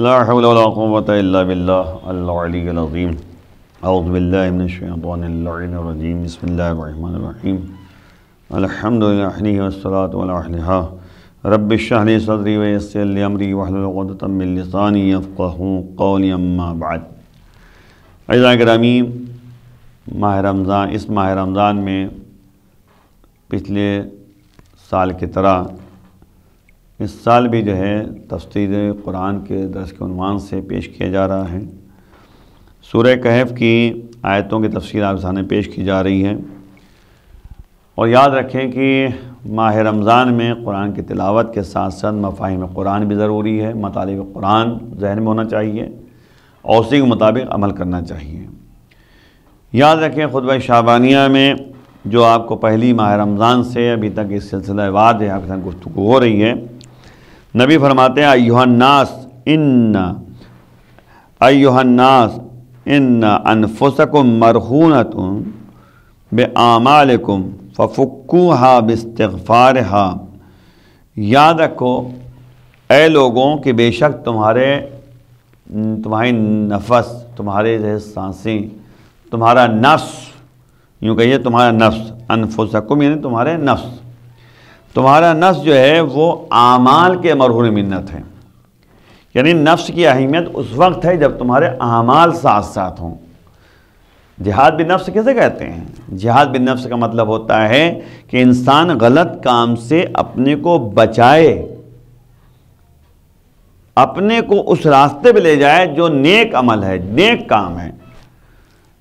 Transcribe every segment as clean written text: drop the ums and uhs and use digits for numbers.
لا حول ولا قوة الا باللہ العلی العظیم اعوذ باللہ من الشیطان اللعین الرجیم بسم اللہ الرحمن الرحیم الحمدللہ والصلاة والعلیہ رب اشرح لی صدری ویسر لی امری واحلل عقدۃ من لسانی یفقہوا قولی اما بعد۔ عزیزان گرامی، اس ماہ رمضان میں پچھلے سال کی طرح اس سال بھی جو ہے تفسیر قرآن کے درس کے عنوان سے پیش کیا جا رہا ہے۔ سورہ کہف کی آیتوں کی تفسیر آپ کے سامنے پیش کی جا رہی ہے، اور یاد رکھیں کہ ماہ رمضان میں قرآن کی تلاوت کے ساتھ ساتھ مفاہیم قرآن بھی ضروری ہے، مطالب قرآن ذہن میں ہونا چاہیے اور اسی کے مطابق عمل کرنا چاہیے۔ یاد رکھیں خطبہ شعبانیہ میں جو آپ کو پہلی ماہ رمضان سے ابھی تک اس سلسلہ وار جو آپ کے ساتھ گفتگو ہو رہی ہے، نبی فرماتے ہیں ایھا الناس ان انفسکم مرہونۃ باعمالکم ففکوہا باستغفارہا۔ یاد رکھو اے لوگوں کہ بے شک تمہاری نفس، تمہارے سانسیں، تمہارا نفس، یوں کہیے تمہارا نفس، انفسکم یعنی تمہارے نفس، تمہارا نفس جو ہے وہ اعمال کے مرہون منت ہے۔ یعنی نفس کی اہمیت اس وقت ہے جب تمہارے اعمال ساتھ ساتھ ہوں۔ جہاد بالنفس کیسے کہتے ہیں؟ جہاد بالنفس کا مطلب ہوتا ہے کہ انسان غلط کام سے اپنے کو بچائے، اپنے کو اس راستے پہ لے جائے جو نیک عمل ہے، نیک کام ہے۔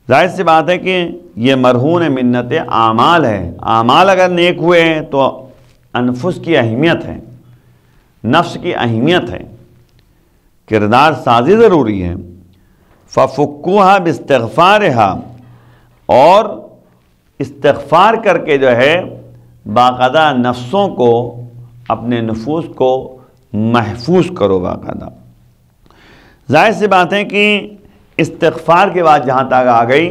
ظاہر سی بات ہے کہ یہ مرہون منت اعمال ہے۔ اعمال اگر نیک ہوئے تو انفس کی اہمیت ہے، نفس کی اہمیت ہے، کردار سازی ضروری ہے۔ فَفُكُّوهَا بِاسْتِغْفَارِهَا، اور استغفار کر کے جو ہے باقاعدہ نفسوں کو، اپنے نفوس کو محفوظ کرو باقاعدہ۔ ظاہر سی بات ہے کہ استغفار کے بعد جہاں تک آ گئی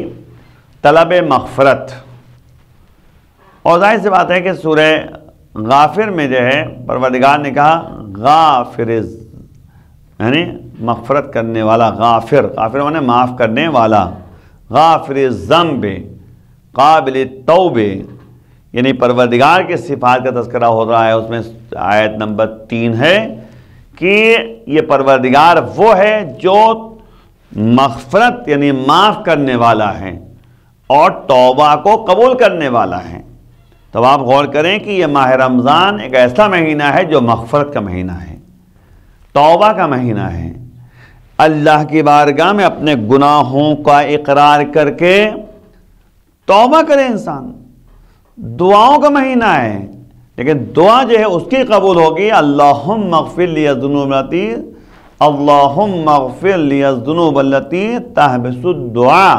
طلب مغفرت، اور ظاہر سی بات ہے کہ سورہ غافر میں جو ہے پروردگار نے کہا غافر، یعنی مغفرت کرنے والا، غافر معنی معاف کرنے والا، غافر الذنب قابل التوب، یعنی پروردگار کے صفات کا تذکرہ ہو رہا ہے۔ اس میں آیت نمبر 3 ہے کہ یہ پروردگار وہ ہے جو مغفرت یعنی معاف کرنے والا ہے اور توبہ کو قبول کرنے والا ہے۔ تو آپ غور کریں کہ یہ ماہ رمضان ایک ایسا مہینہ ہے جو مغفرت کا مہینہ ہے، توبہ کا مہینہ ہے۔ اللہ کی بارگاہ میں اپنے گناہوں کا اقرار کر کے توبہ کرے انسان، دعاؤں کا مہینہ ہے، لیکن دعا جو ہے اس کی قبول ہوگی اللہم اغفر لی الذنوب التی تحبس الدعاء۔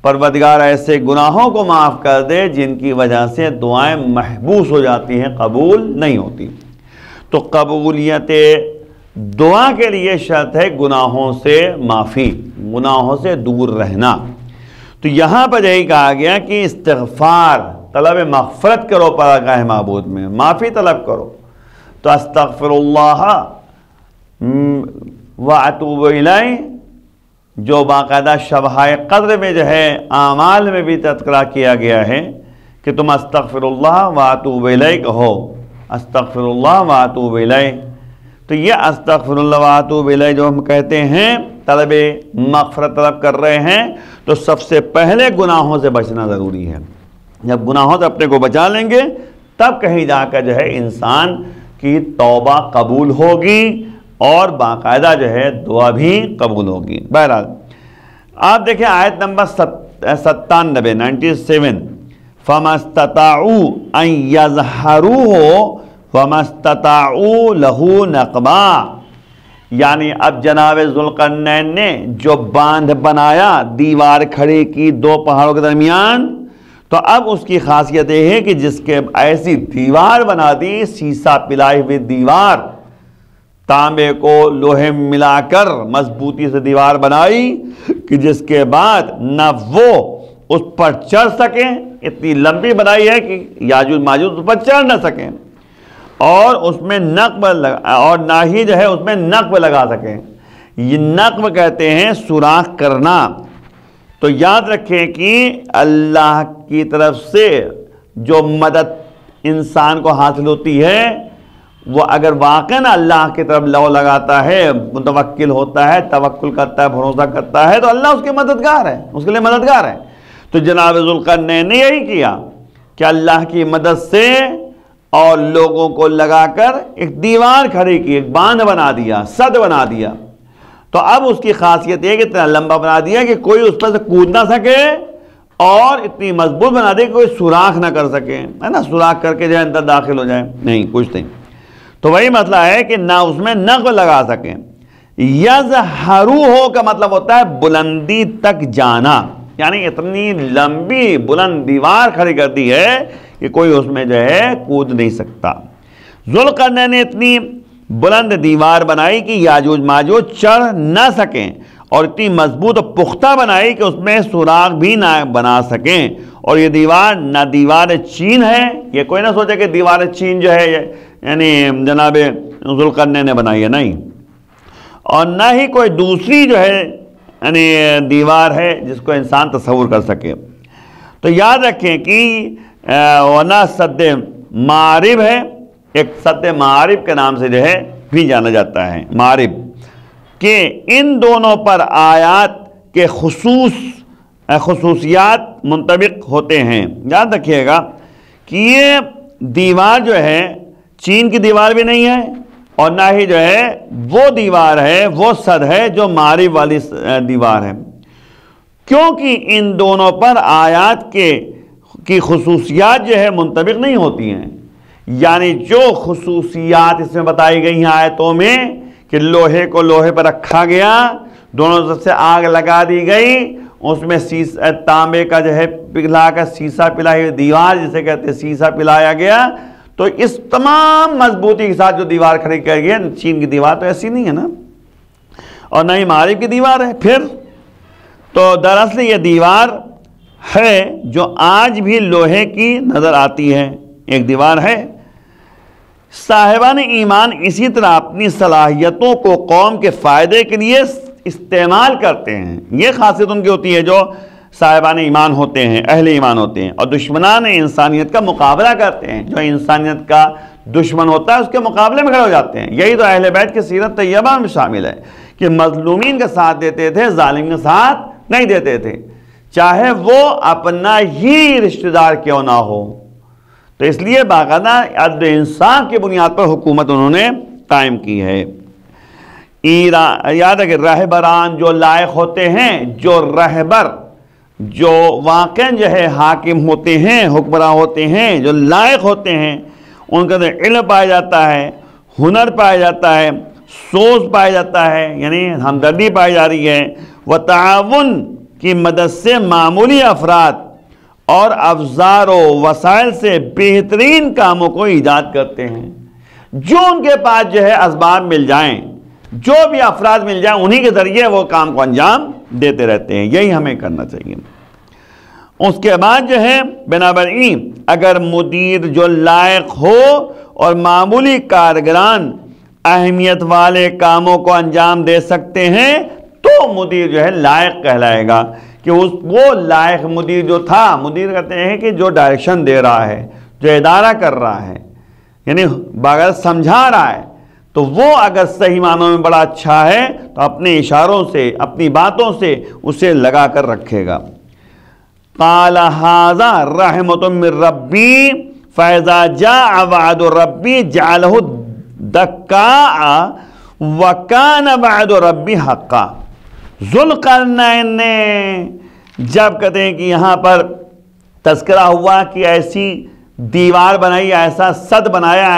پروردگار ایسے گناہوں کو معاف کر دے جن کی وجہ سے دعائیں محبوس ہو جاتی ہیں، قبول نہیں ہوتی۔ تو قبولیت دعا کے لیے شرط ہے گناہوں سے معافی، گناہوں سے دور رہنا۔ تو یہاں پر یہی کہا گیا کہ استغفار، طلب مغفرت کرو پرگاہ معبود میں، معافی طلب کرو۔ تو استغفر اللہ واتوب الیہ، جو باقاعدہ شبہ قدر میں جو ہے اعمال میں بھی تذکرہ کیا گیا ہے کہ تم استغفر اللہ واتوب الیہ کہو، استغفر اللہ واتوب الیہ۔ تو یہ استغفر اللہ واتوب الیہ جو ہم کہتے ہیں، طلب مغفرت طلب کر رہے ہیں، تو سب سے پہلے گناہوں سے بچنا ضروری ہے۔ جب گناہوں سے اپنے کو بچا لیں گے تب کہیں جا کر جو ہے انسان کی توبہ قبول ہوگی اور باقاعدہ جو ہے دعا بھی قبول ہوگی۔ بہرحال آپ دیکھیں آیت نمبر 97 فَمَا اسْتَطَاعُوا أَن يَظْهَرُوهُ وَمَا اسْتَطَاعُوا لَهُ نَقْبًا، یعنی اب جناب ذوالقرنین نے جو باندھ بنایا، دیوار کھڑی کی دو پہاڑوں کے درمیان، تو اب اس کی خاصیت یہ ہے کہ جس کے ایسی دیوار بنا دی، سیسا پلائی ہوئی دیوار، تانبے کو لوہے ملا کر مضبوطی سے دیوار بنائی کہ جس کے بعد نہ وہ اس پر چڑھ سکیں، اتنی لمبی بنائی ہے کہ یاجوج ماجوج اس پر چڑھ نہ سکیں، اور اس میں نقب اور نہ ہی جو ہے اس میں نقب لگا سکیں، یہ نقب کہتے ہیں سوراخ کرنا۔ تو یاد رکھیں کہ اللہ کی طرف سے جو مدد انسان کو حاصل ہوتی ہے وہ اگر واقعاً اللہ کی طرف لو لگاتا ہے، متوکل ہوتا ہے، توکل کرتا ہے، بھروسہ کرتا ہے، تو اللہ اس کے مددگار ہے، اس کے لیے مددگار ہے۔ تو جناب ذوالقرنین نے یہی کیا کہ اللہ کی مدد سے اور لوگوں کو لگا کر ایک دیوار کھڑی کی، ایک باندھ بنا دیا، سد بنا دیا۔ تو اب اس کی خاصیت یہ کہ اتنا لمبا بنا دیا کہ کوئی اس پر سے کود نہ سکے، اور اتنی مضبوط بنا دے کہ کوئی سوراخ نہ کر سکے، ہے نا، سوراخ کر کے جو ہے اندر داخل ہو جائے، نہیں، کچھ نہیں۔ تو وہی مسئلہ ہے کہ نہ اس میں نقب لگا سکیں۔ یظہرو ہو کا مطلب ہوتا ہے بلندی تک جانا، یعنی اتنی لمبی بلند دیوار کھڑی کر دی ہے کہ کوئی اس میں جو ہے کود نہیں سکتا۔ ذوالقرنین نے اتنی بلند دیوار بنائی کہ یاجوج ماجوج چڑھ نہ سکیں، اور اتنی مضبوط و پختہ بنائی کہ اس میں سوراخ بھی نہ بنا سکیں۔ اور یہ دیوار نہ دیوار چین ہے، یہ کوئی نہ سوچے کہ دیوار چین جو ہے یعنی جناب ذوالقرنین نے بنائی ہے، نہیں، اور نہ ہی کوئی دوسری جو ہے یعنی دیوار ہے جس کو انسان تصور کر سکے۔ تو یاد رکھیں کہ ونا سد معارب ہے، ایک سد معارب کے نام سے جو ہے بھی جانا جاتا ہے، معارب، کہ ان دونوں پر آیات کے خصوصیات منطبق ہوتے ہیں۔ یاد رکھیے گا کہ یہ دیوار جو ہے چین کی دیوار بھی نہیں ہے، اور نہ ہی جو ہے وہ دیوار ہے، وہ سد ہے جو معارب والی دیوار ہے، کیونکہ ان دونوں پر آیات کی خصوصیات جو ہے منطبق نہیں ہوتی ہیں۔ یعنی جو خصوصیات اس میں بتائی گئی ہیں آیتوں میں کہ لوہے کو لوہے پر رکھا گیا، دونوں طرف سے آگ لگا دی گئی، اس میں تانبے کا جو ہے پگھلا کر سیسا پلائی دیوار جسے کہتے ہیں سیسا پلایا گیا، تو اس تمام مضبوطی کے ساتھ جو دیوار کھڑی کر گئی، چین کی دیوار تو ایسی نہیں ہے نا، اور نہ ہی معارب کی دیوار ہے۔ پھر تو دراصل یہ دیوار ہے جو آج بھی لوہے کی نظر آتی ہے، ایک دیوار ہے۔ صاحبان ایمان اسی طرح اپنی صلاحیتوں کو قوم کے فائدے کے لیے استعمال کرتے ہیں، یہ خاصیت ان کی ہوتی ہے جو صاحبان ایمان ہوتے ہیں، اہل ایمان ہوتے ہیں، اور دشمنان انسانیت کا مقابلہ کرتے ہیں، جو انسانیت کا دشمن ہوتا ہے اس کے مقابلے میں کھڑے ہو جاتے ہیں۔ یہی تو اہل بیت کی سیرت طیبہ میں شامل ہے کہ مظلومین کا ساتھ دیتے تھے، ظالم کا ساتھ نہیں دیتے تھے، چاہے وہ اپنا ہی رشتہ دار کیوں نہ ہو۔ تو اس لیے باقاعدہ عدل انصاف کی بنیاد پر حکومت انہوں نے قائم کی ہے۔ یاد ہے کہ رہبران جو لائق ہوتے ہیں، جو رہبر جو واقعاً جو ہے حاکم ہوتے ہیں، حکمراں ہوتے ہیں، جو لائق ہوتے ہیں، ان کا علم پایا جاتا ہے، ہنر پایا جاتا ہے، سوچ پایا جاتا ہے، یعنی ہمدردی پائی جا رہی ہے، وہ تعاون کی مدد سے معمولی افراد اور افزار و وسائل سے بہترین کاموں کو ایجاد کرتے ہیں۔ جو ان کے پاس جو ہے اسباب مل جائیں، جو بھی افراد مل جائیں، انہی کے ذریعے وہ کام کو انجام دیتے رہتے ہیں۔ یہی ہمیں کرنا چاہیے۔ اس کے بعد جو ہے بنابراین اگر مدیر جو لائق ہو اور معمولی کارگران اہمیت والے کاموں کو انجام دے سکتے ہیں تو مدیر جو ہے لائق کہلائے گا، کہ وہ لائق مدیر جو تھا، مدیر کہتے ہیں کہ جو ڈائریکشن دے رہا ہے، جو ادارہ کر رہا ہے، یعنی باقاعدہ سمجھا رہا ہے، تو وہ اگر صحیح معنوں میں بڑا اچھا ہے تو اپنے اشاروں سے، اپنی باتوں سے اسے لگا کر رکھے گا۔ قال ھذا رحمۃ من ربی فاذا جاء وعد ربی جعلہ دکاء وکان وعد ربی حقا۔ ذوالقرنین نے جب کہتے ہیں کہ یہاں پر تذکرہ ہوا کہ ایسی دیوار بنائی، ایسا سد بنایا،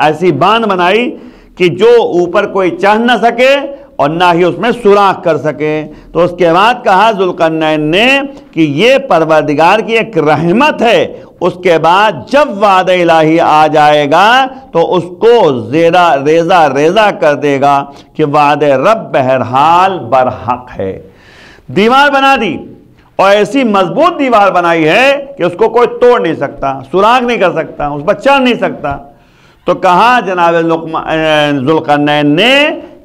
ایسی باندھ بنائی کہ جو اوپر کوئی چڑھ نہ سکے اور نہ ہی اس میں سوراخ کر سکے، تو اس کے بعد کہا ذوالقرنین نے کہ یہ پروردگار کی ایک رحمت ہے، اس کے بعد جب وعدہ الہی آ جائے گا تو اس کو ریزہ کر دے گا کہ وعدہ رب بہرحال برحق ہے۔ دیوار بنا دی، اور ایسی مضبوط دیوار بنائی ہے کہ اس کو کوئی توڑ نہیں سکتا، سوراخ نہیں کر سکتا، اس پر چڑھ نہیں سکتا۔ تو کہا جناب ذوالقرنین نے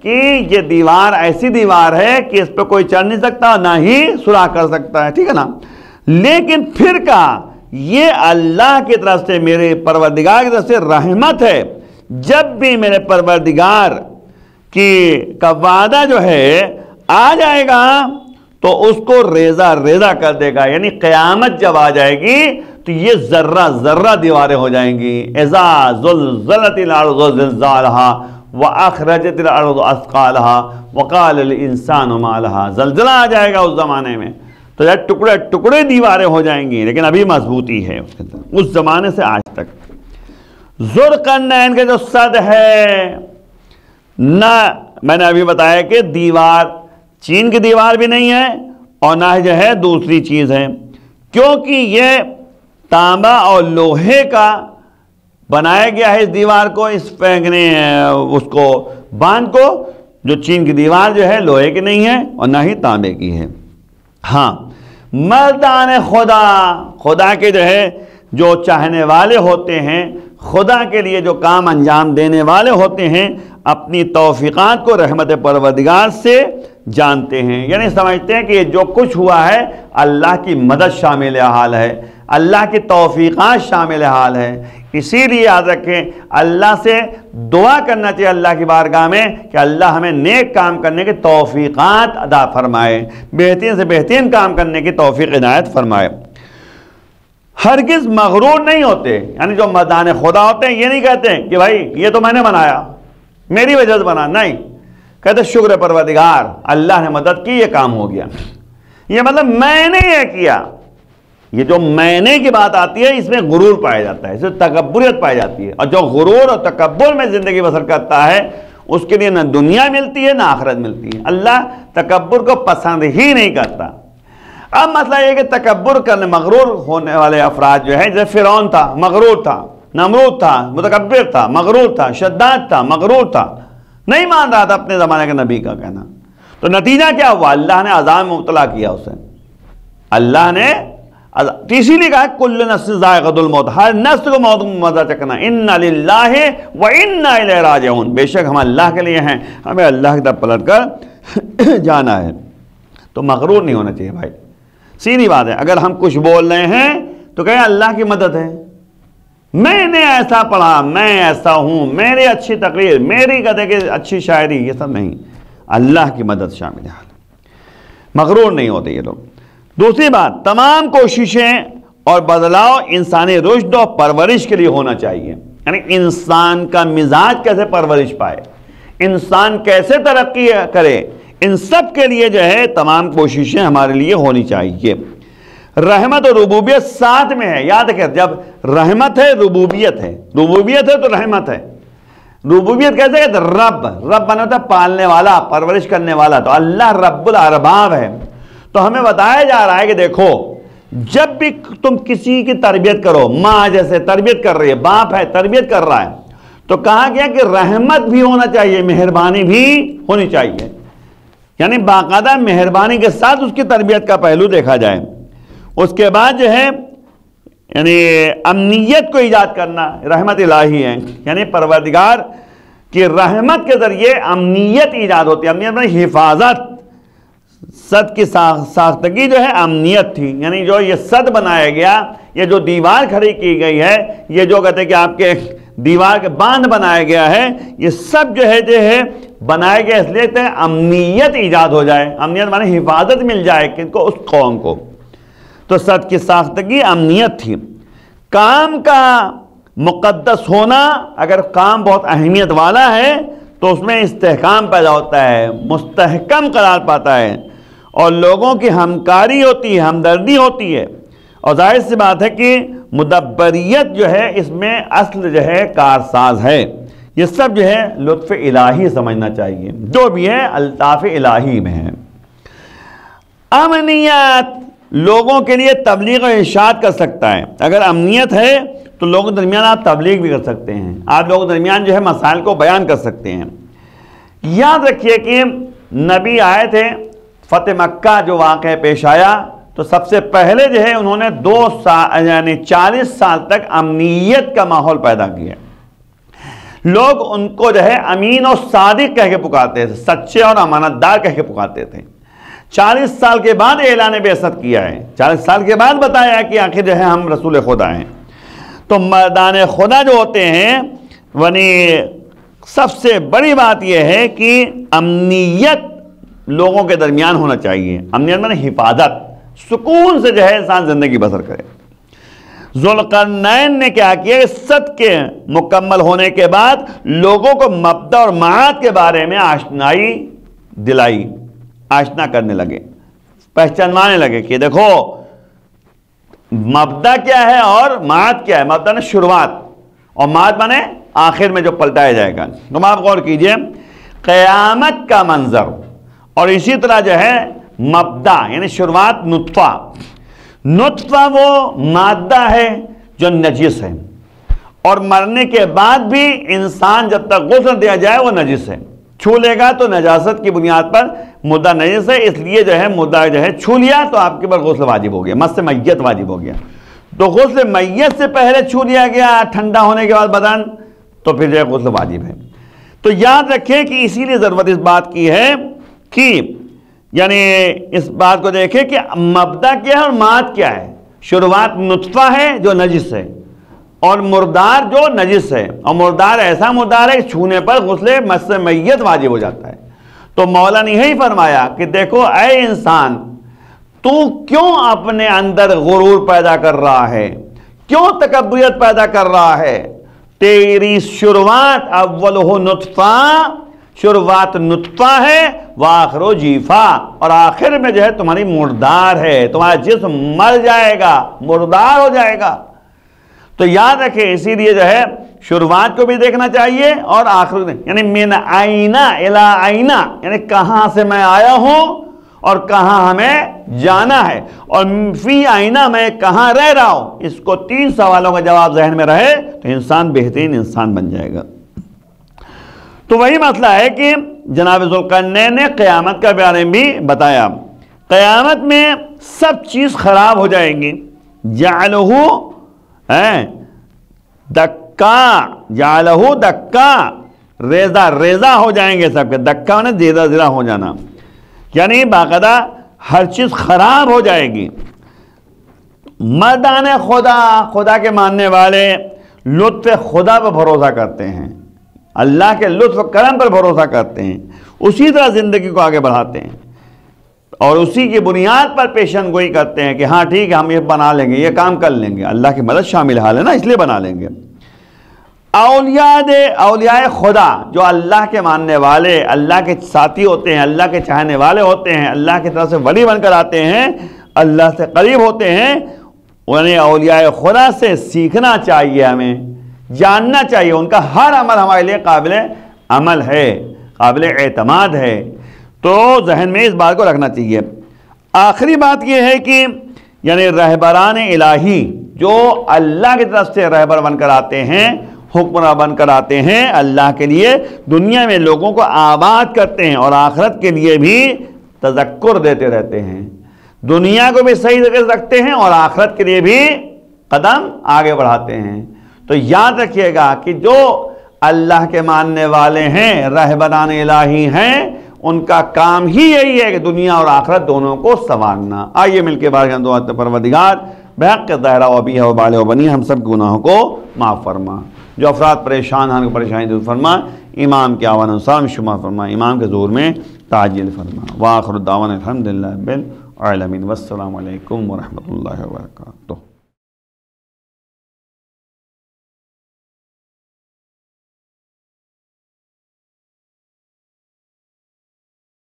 کہ یہ دیوار ایسی دیوار ہے کہ اس پہ کوئی چڑھ نہیں سکتا نہ ہی سوراخ کر سکتا ہے، ٹھیک ہے نا. لیکن پھر کہا یہ اللہ کی طرف سے، میرے پروردگار کی طرف سے رحمت ہے. جب بھی میرے پروردگار کا وعدہ جو ہے آ جائے گا تو اس کو ریزہ ریزہ کر دے گا. یعنی قیامت جب آ جائے گی تو یہ ذرہ ذرہ دیواریں ہو جائیں گی. اذا زلزلت الارض زلزالها واخرجت الارض اثقالها وقال الانسان ما لها. زلزلہ آ جائے گا اس زمانے میں تو یہ ٹکڑے ٹکڑے دیواریں ہو جائیں گی، لیکن ابھی مضبوطی ہے اس زمانے سے آج تک. ذوالقرنین کا جو صد ہے، نہ میں نے ابھی بتایا کہ دیوار چین کی دیوار بھی نہیں ہے اور نہ جو ہے دوسری چیز ہے، کیونکہ یہ تانبا اور لوہے کا بنایا گیا ہے اس دیوار کو، اس کو باندھ کو. جو چین کی دیوار جو ہے لوہے کی نہیں ہے اور نہ ہی تانبے کی ہے. ہاں، مردان خدا کے جو ہے جو چاہنے والے ہوتے ہیں، خدا کے لیے جو کام انجام دینے والے ہوتے ہیں، اپنی توفیقات کو رحمت پروردگار سے جانتے ہیں. یعنی سمجھتے ہیں کہ یہ جو کچھ ہوا ہے اللہ کی مدد شامل حال ہے، اللہ کی توفیقات شامل حال ہے. اسی لیے یاد رکھیں اللہ سے دعا کرنا چاہیے اللہ کی بارگاہ میں کہ اللہ ہمیں نیک کام کرنے کی توفیقات عطا فرمائے، بہترین سے بہترین کام کرنے کی توفیق عنایت فرمائے. ہرگز مغرور نہیں ہوتے، یعنی جو مردان خدا ہوتے ہیں یہ نہیں کہتے کہ بھائی یہ تو میں نے بنایا، میری وجہ سے بنا، نہیں، کہتے شکر پروردگار اللہ نے مدد کی، یہ کام ہو گیا. یہ مطلب میں نے یہ کیا. یہ جو میں نے کی بات آتی ہے اس میں غرور پایا جاتا ہے، اس میں تکبریت پائی جاتی ہے. اور جو غرور اور تکبر میں زندگی بسر کرتا ہے اس کے لیے نہ دنیا ملتی ہے نہ آخرت ملتی ہے. اللہ تکبر کو پسند ہی نہیں کرتا. اب مسئلہ یہ کہ تکبر کرنے مغرور ہونے والے افراد جو ہے، جیسے فرعون تھا مغرور تھا، نمرود تھا متکبر تھا مغرور تھا، شداد تھا مغرور تھا، نہیں مان رہا تھا اپنے زمانے کے نبی کا کہنا. تو نتیجہ کیا ہوا؟ اللہ نے عذاب میں مبتلا کیا اسے. اللہ نے اسی لیے کہا کل نفس ذائقۃ الموت، ہر نفس کو موت میں مزہ چکھنا. انا للہ و انا الیہ راجعون، بے شک ہم اللہ کے لیے ہیں، ہمیں اللہ کی طرف پلٹ کر جانا ہے. تو مغرور نہیں ہونا چاہیے بھائی، سیدھی بات ہے. اگر ہم کچھ بول رہے ہیں تو کہیں اللہ کی مدد ہے، میں نے ایسا پڑھا، میں ایسا ہوں، میری اچھی تقریر، میری کہتے کہ اچھی شاعری، یہ سب نہیں، اللہ کی مدد شامل ہے. مغرور نہیں ہوتے یہ لوگ. دوسری بات، تمام کوششیں اور بدلاؤ انسانی رشد و پرورش کے لیے ہونا چاہیے. یعنی انسان کا مزاج کیسے پرورش پائے، انسان کیسے ترقی کرے، ان سب کے لیے جو ہے تمام کوششیں ہمارے لیے ہونی چاہیے. رحمت اور ربوبیت ساتھ میں ہے. یاد رکھیں جب رحمت ہے ربوبیت ہے، ربوبیت ہے تو رحمت ہے. ربوبیت کیسے کہتے ہیں؟ رب بنا ہوتا ہے پالنے والا، پرورش کرنے والا. تو اللہ رب الارباب ہے. تو ہمیں بتایا جا رہا ہے کہ دیکھو جب بھی تم کسی کی تربیت کرو، ماں جیسے تربیت کر رہی ہے، باپ ہے تربیت کر رہا ہے، تو کہا گیا کہ رحمت بھی ہونا چاہیے، مہربانی بھی ہونی چاہیے. یعنی باقاعدہ مہربانی کے ساتھ اس کی تربیت کا پہلو دیکھا جائے. اس کے بعد جو ہے یعنی امنیت کو ایجاد کرنا رحمت الہی ہے. یعنی پروردگار کی رحمت کے ذریعے امنیت ایجاد ہوتی ہے. امنیت میں حفاظت، صد کی ساختگی جو ہے امنیت تھی. یعنی جو یہ صد بنایا گیا، یہ جو دیوار کھڑی کی گئی ہے، یہ جو کہتے ہیں کہ آپ کے دیوار کے باندھ بنایا گیا ہے، یہ سب جو ہے بنایا گیا اس لیے کہ امنیت ایجاد ہو جائے. امنیت معنی حفاظت مل جائے کن کو؟ اس قوم کو. تو صد کی ساختگی امنیت تھی. کام کا مقدس ہونا، اگر کام بہت اہمیت والا ہے تو اس میں استحکام پیدا ہوتا ہے، مستحکم قرار پاتا ہے، اور لوگوں کی ہمکاری ہوتی ہے، ہمدردی ہوتی ہے. اور ظاہر سی بات ہے کہ مدبریت جو ہے اس میں اصل جو ہے کارساز ہے. یہ سب جو ہے لطف الہی سمجھنا چاہیے، جو بھی ہے الطاف الہی میں ہے. امنیت لوگوں کے لیے تبلیغ و ارشاد کر سکتا ہے. اگر امنیت ہے تو لوگوں کے درمیان آپ تبلیغ بھی کر سکتے ہیں، آپ لوگوں کے درمیان جو ہے مسائل کو بیان کر سکتے ہیں. یاد رکھیے کہ نبی آئے تھے، فتح مکہ جو واقعہ پیش آیا تو سب سے پہلے جو ہے انہوں نے 2 سال یعنی 40 سال تک امنیت کا ماحول پیدا کیا. لوگ ان کو جو ہے امین اور صادق کہہ کے پکارتے تھے، سچے اور امانت دار کہہ کے پکارتے تھے۔ 40 سال کے بعد اعلان بعثت کیا ہے، 40 سال کے بعد بتایا کہ آخر جو ہے ہم رسول خدا ہیں۔ تو مردان خدا جو ہوتے ہیں، یعنی سب سے بڑی بات یہ ہے کہ امنیت لوگوں کے درمیان ہونا چاہیے۔ امنیت میں حفاظت، سکون سے جو ہے انسان زندگی بسر کرے۔ ذوالقرنین نے کیا کیا؟ صد کے مکمل ہونے کے بعد لوگوں کو مبدا اور معاد کے بارے میں آشنائی دلائی، آشنا کرنے لگے، پہچانوانے لگے کہ دیکھو مبدا کیا ہے اور معاد کیا ہے۔ مبدا نے شروعات اور معاد مانے آخر میں جو پلٹایا جائے گا۔ تم آپ غور کیجئے، قیامت کا منظر اور اسی طرح جو ہے مبدا یعنی شروعات نطفہ۔ نطفہ وہ مادہ ہے جو نجس ہے، اور مرنے کے بعد بھی انسان جب تک غسل دیا جائے وہ نجس ہے، چھو لے گا تو نجاست کی بنیاد پر مدعا نجس ہے، اس لیے جو ہے مدعا جو ہے چھو لیا تو آپ کے پر غسل واجب ہو گیا، مس میت واجب ہو گیا۔ تو غسل میت سے پہلے چھو لیا گیا ٹھنڈا ہونے کے بعد بدن، تو پھر جو ہے غسل واجب ہے۔ تو یاد رکھیں کہ اسی لیے ضرورت اس بات کی ہے کہ یعنی اس بات کو دیکھیں کہ مبدا کیا ہے اور معاد کیا ہے۔ شروعات نطفہ ہے جو نجس ہے، اور مردار جو نجس ہے، اور مردار ایسا مردار ہے کہ چھونے پر غسل مس میت واجب ہو جاتا ہے۔ تو مولا نے یہی فرمایا کہ دیکھو اے انسان، تو کیوں اپنے اندر غرور پیدا کر رہا ہے، کیوں تکبریت پیدا کر رہا ہے؟ تیری شروعات اولہ نطفہ، شروعات نطفہ ہے، وآخر جیفا، اور آخر میں جو ہے تمہاری مردار ہے، تمہارا جسم مر جائے گا، مردار ہو جائے گا۔ تو یاد رکھیں اسی لیے جو ہے شروعات کو بھی دیکھنا چاہیے اور آخر یعنی من آئینہ الی آئینہ، یعنی کہاں سے میں آیا ہوں اور کہاں ہمیں جانا ہے، اور فی آئینہ میں کہاں رہ رہا ہوں۔ اس کو 3 سوالوں کا جواب ذہن میں رہے تو انسان بہترین انسان بن جائے گا۔ تو وہی مسئلہ ہے کہ جناب ذوالقرنین نے قیامت کا بارے میں بھی بتایا۔ قیامت میں سب چیز خراب ہو جائیں گی، جعلہ دکا، جعلہ دکا، ریزہ ریزہ ہو جائیں گے سب کے، دکا نے زیرہ زیرہ ہو جانا، یعنی باقاعدہ ہر چیز خراب ہو جائے گی۔ مردان خدا، خدا کے ماننے والے لطف خدا پر بھروسہ کرتے ہیں، اللہ کے لطف و کرم پر بھروسہ کرتے ہیں، اسی طرح زندگی کو آگے بڑھاتے ہیں، اور اسی کی بنیاد پر پیشن گوئی کرتے ہیں کہ ہاں ٹھیک ہے ہم یہ بنا لیں گے، یہ کام کر لیں گے، اللہ کی مدد شامل حال ہے نا، اس لیے بنا لیں گے۔ اولیاء خدا جو اللہ کے ماننے والے، اللہ کے ساتھی ہوتے ہیں، اللہ کے چاہنے والے ہوتے ہیں، اللہ کی طرف سے ولی بن کر آتے ہیں، اللہ سے قریب ہوتے ہیں، انہیں اولیاء خدا سے سیکھنا چاہیے، ہمیں جاننا چاہیے، ان کا ہر عمل ہمارے لیے قابل عمل ہے، قابل اعتماد ہے۔ تو ذہن میں اس بات کو رکھنا چاہیے۔ آخری بات یہ ہے کہ یعنی رہبران الہی جو اللہ کی طرف سے رہبر بن کر آتے ہیں، حکمراں بن کر آتے ہیں، اللہ کے لیے دنیا میں لوگوں کو آباد کرتے ہیں اور آخرت کے لیے بھی تذکر دیتے رہتے ہیں، دنیا کو بھی صحیح جگہ رکھتے ہیں اور آخرت کے لیے بھی قدم آگے بڑھاتے ہیں۔ تو یاد رکھیے گا کہ جو اللہ کے ماننے والے ہیں، رہبران الہی ہیں، ان کا کام ہی یہی ہے کہ دنیا اور آخرت دونوں کو سنوارنا۔ آئیے مل کے بارگاہ دعا پروردگار بحق ظاہرہ و بیہ و بالغ و بنی ہم سب گناہوں کو معاف فرما، جو افراد پریشان ہیں پریشانی دور فرما، امام کے آوان انصار میں شمار فرما، امام کے ظہور میں تعجیل فرما۔ وآخر الدعوانا الحمدللہ رب العالمین، والسلام علیکم ورحمۃ اللہ وبرکاتہ۔